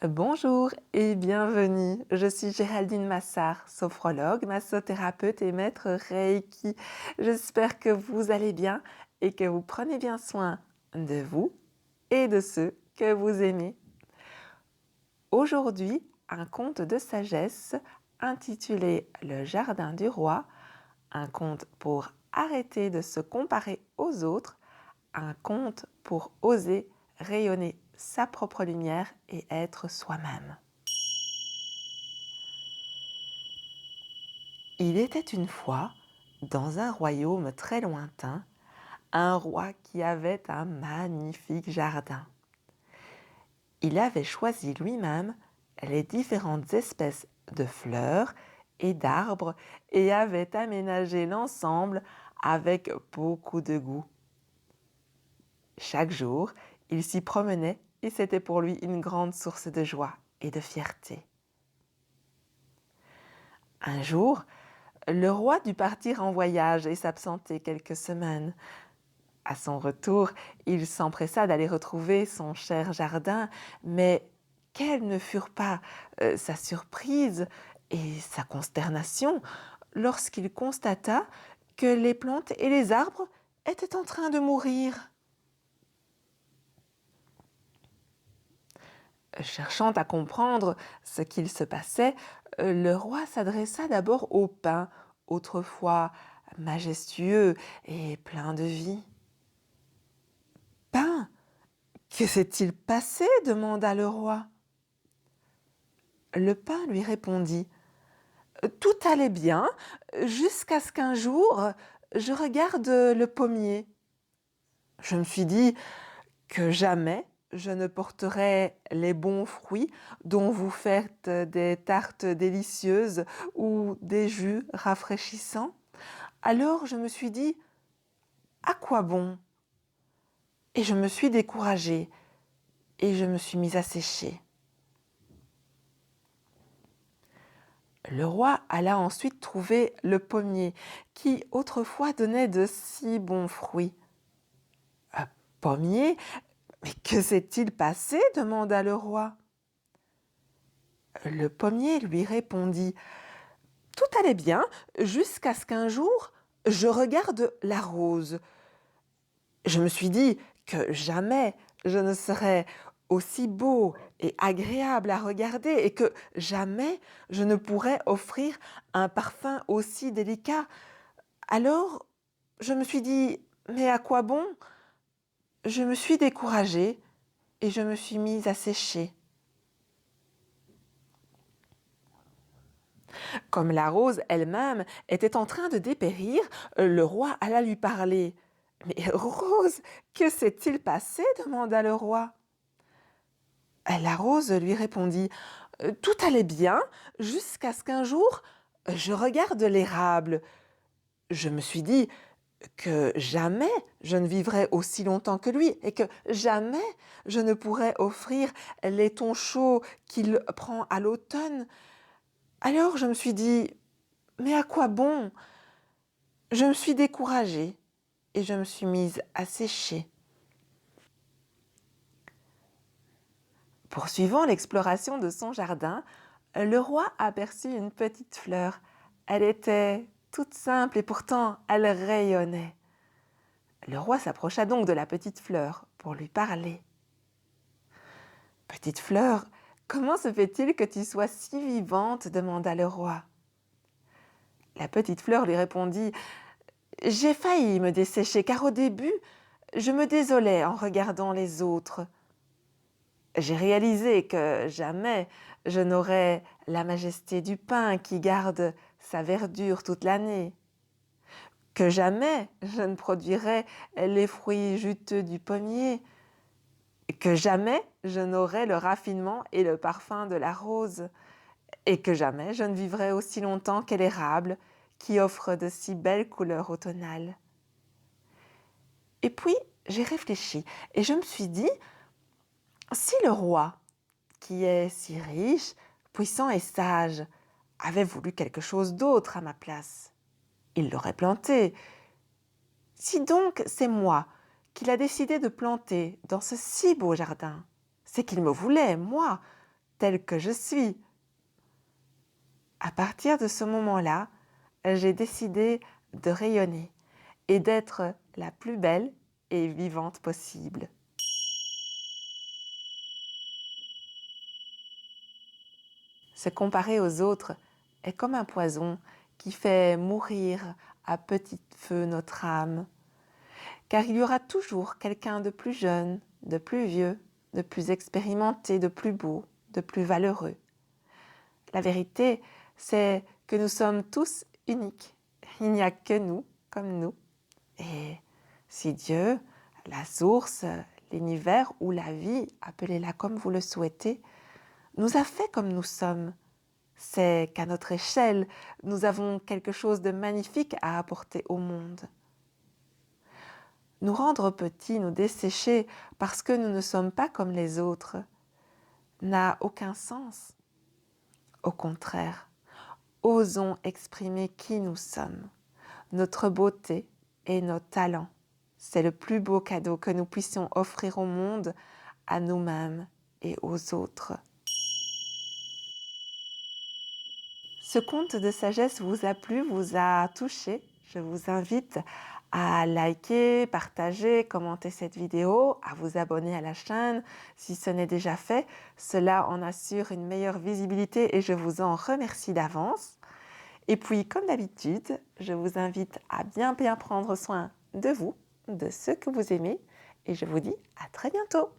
Bonjour et bienvenue. Je suis Géraldine Massard, sophrologue, massothérapeute et maître Reiki. J'espère que vous allez bien et que vous prenez bien soin de vous et de ceux que vous aimez. Aujourd'hui, un conte de sagesse intitulé Le Jardin du Roi, un conte pour arrêter de se comparer aux autres, un conte pour oser rayonner sa propre lumière et être soi-même. Il était une fois, dans un royaume très lointain, un roi qui avait un magnifique jardin. Il avait choisi lui-même les différentes espèces de fleurs et d'arbres et avait aménagé l'ensemble avec beaucoup de goût. Chaque jour, il s'y promenait et c'était pour lui une grande source de joie et de fierté. Un jour, le roi dut partir en voyage et s'absenter quelques semaines. À son retour, il s'empressa d'aller retrouver son cher jardin, mais quelles ne furent pas sa surprise et sa consternation lorsqu'il constata que les plantes et les arbres étaient en train de mourir. Cherchant à comprendre ce qu'il se passait, le roi s'adressa d'abord au pin, autrefois majestueux et plein de vie. « Pin, que s'est-il passé ?» demanda le roi. Le pin lui répondit « Tout allait bien jusqu'à ce qu'un jour, je regarde le pommier. Je me suis dit que jamais je ne porterai les bons fruits dont vous faites des tartes délicieuses ou des jus rafraîchissants. Alors je me suis dit « À quoi bon ?» Et je me suis découragée et je me suis mise à sécher. Le roi alla ensuite trouver le pommier qui autrefois donnait de si bons fruits. « Un pommier ? Mais que s'est-il passé ?» demanda le roi. Le pommier lui répondit « Tout allait bien jusqu'à ce qu'un jour, je regarde la rose. Je me suis dit que jamais je ne serais aussi beau et agréable à regarder et que jamais je ne pourrais offrir un parfum aussi délicat. Alors, je me suis dit, mais à quoi bon ? Je me suis découragée et je me suis mise à sécher. Comme la rose elle-même était en train de dépérir, le roi alla lui parler. « Mais Rose, que s'est-il passé ?» demanda le roi. La rose lui répondit « Tout allait bien jusqu'à ce qu'un jour, je regarde l'érable. Je me suis dit que jamais je ne vivrais aussi longtemps que lui et que jamais je ne pourrais offrir les tons chauds qu'il prend à l'automne. Alors je me suis dit, mais à quoi bon ? Je me suis découragée et je me suis mise à sécher. » Poursuivant l'exploration de son jardin, le roi aperçut une petite fleur. Elle était toute simple et pourtant elle rayonnait. Le roi s'approcha donc de la petite fleur pour lui parler. « Petite fleur, comment se fait-il que tu sois si vivante ?» demanda le roi. La petite fleur lui répondit « J'ai failli me dessécher car au début, je me désolais en regardant les autres. J'ai réalisé que jamais je n'aurais la majesté du pin qui garde sa verdure toute l'année, que jamais je ne produirais les fruits juteux du pommier, que jamais je n'aurais le raffinement et le parfum de la rose, et que jamais je ne vivrais aussi longtemps qu'est l'érable qui offre de si belles couleurs automnales. Et puis j'ai réfléchi et je me suis dit, si le roi, qui est si riche, puissant et sage, avait voulu quelque chose d'autre à ma place, il l'aurait planté. Si donc c'est moi qu'il a décidé de planter dans ce si beau jardin, c'est qu'il me voulait, moi, telle que je suis. À partir de ce moment-là, j'ai décidé de rayonner et d'être la plus belle et vivante possible. Se comparer aux autres est comme un poison qui fait mourir à petit feu notre âme. Car il y aura toujours quelqu'un de plus jeune, de plus vieux, de plus expérimenté, de plus beau, de plus valeureux. La vérité, c'est que nous sommes tous uniques. Il n'y a que nous, comme nous. Et si Dieu, la source, l'univers ou la vie, appelez-la comme vous le souhaitez, nous a fait comme nous sommes, c'est qu'à notre échelle, nous avons quelque chose de magnifique à apporter au monde. Nous rendre petits, nous dessécher parce que nous ne sommes pas comme les autres, n'a aucun sens. Au contraire, osons exprimer qui nous sommes, notre beauté et nos talents. C'est le plus beau cadeau que nous puissions offrir au monde, à nous-mêmes et aux autres. Ce conte de sagesse vous a plu, vous a touché. Je vous invite à liker, partager, commenter cette vidéo, à vous abonner à la chaîne si ce n'est déjà fait. Cela en assure une meilleure visibilité et je vous en remercie d'avance. Et puis, comme d'habitude, je vous invite à bien prendre soin de vous, de ceux que vous aimez et je vous dis à très bientôt.